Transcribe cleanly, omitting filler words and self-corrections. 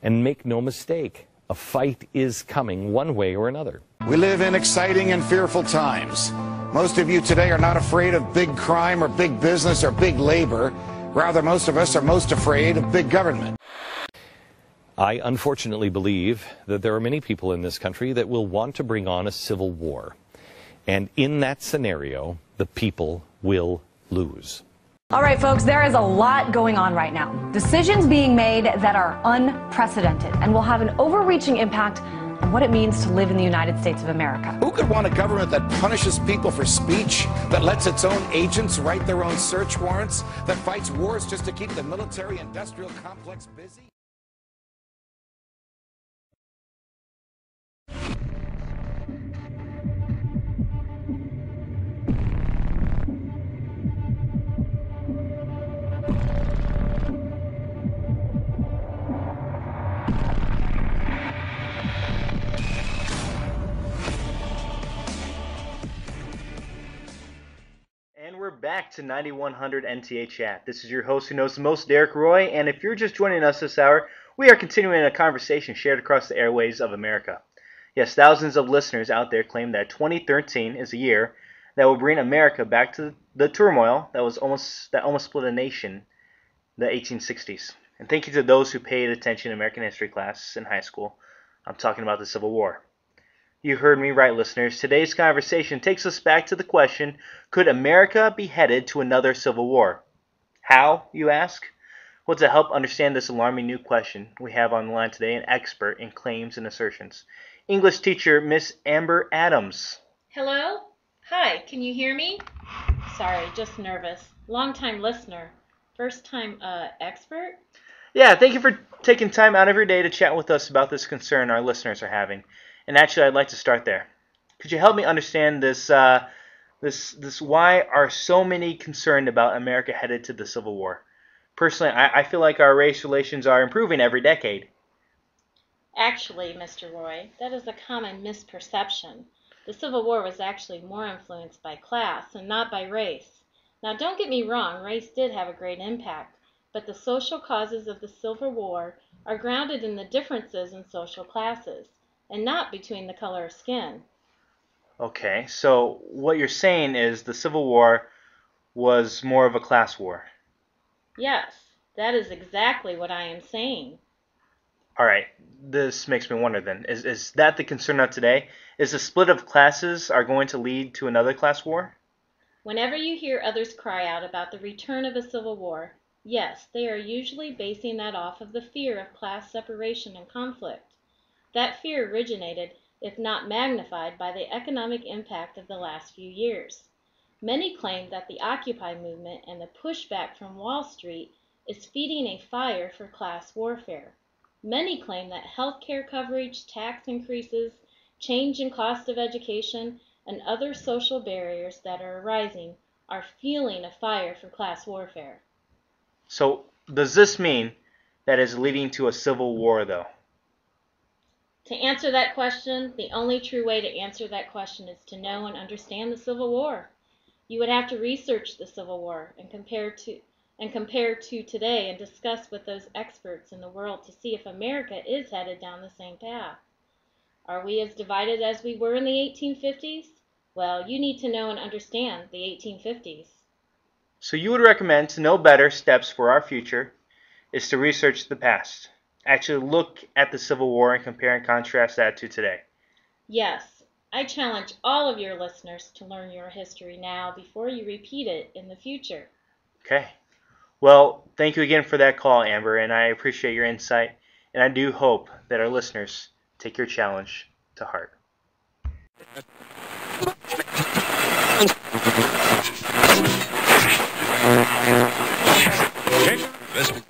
And make no mistake, a fight is coming one way or another. We live in exciting and fearful times. Most of you today are not afraid of big crime or big business or big labor. Rather, most of us are most afraid of big government. I unfortunately believe that there are many people in this country that will want to bring on a civil war. And in that scenario, the people will lose. All right, folks, there is a lot going on right now. Decisions being made that are unprecedented and will have an overreaching impact on what it means to live in the United States of America. Who could want a government that punishes people for speech, that lets its own agents write their own search warrants, that fights wars just to keep the military-industrial complex busy? And we're back to 9100 NTA Chat. This is your host who knows the most, Derek Roy, and if you're just joining us this hour, we are continuing a conversation shared across the airways of America. Yes, thousands of listeners out there claim that 2013 is a year that will bring America back to the turmoil that almost split a nation, the 1860s. And thank you to those who paid attention in American history class in high school. I'm talking about the Civil War. You heard me right, listeners. Today's conversation takes us back to the question, could America be headed to another civil war? How, you ask? Well, to help understand this alarming new question, we have on the line today an expert in claims and assertions. English teacher, Miss Amber Adams. Hello? Hi, can you hear me? Sorry, just nervous. Long-time listener. First-time expert? Yeah, thank you for taking time out of your day to chat with us about this concern our listeners are having. And actually, I'd like to start there. Could you help me understand this? Why are so many concerned about America headed to the Civil War? Personally, I feel like our race relations are improving every decade. Actually, Mr. Roy, that is a common misperception. The Civil War was actually more influenced by class and not by race. Now, don't get me wrong, race did have a great impact, but the social causes of the Civil War are grounded in the differences in social classes, and not between the color of skin. Okay, so what you're saying is the Civil War was more of a class war. Yes, that is exactly what I am saying. All right, this makes me wonder then. Is that the concern of today? Is the split of classes are going to lead to another class war? Whenever you hear others cry out about the return of a civil war, yes, they are usually basing that off of the fear of class separation and conflict. That fear originated, if not magnified, by the economic impact of the last few years. Many claim that the Occupy movement and the pushback from Wall Street is feeding a fire for class warfare. Many claim that health care coverage, tax increases, change in cost of education, and other social barriers that are arising are fueling a fire for class warfare. So does this mean that is leading to a civil war, though? To answer that question, the only true way to answer that question is to know and understand the Civil War. You would have to research the Civil War and compare to today and discuss with those experts in the world to see if America is headed down the same path. Are we as divided as we were in the 1850s? Well, you need to know and understand the 1850s. So you would recommend to know better steps for our future is to research the past. Actually look at the Civil War and compare and contrast that to today. Yes, I challenge all of your listeners to learn your history now before you repeat it in the future. Okay. Well, thank you again for that call, Amber, and I appreciate your insight, and I do hope that our listeners take your challenge to heart. Okay, listen.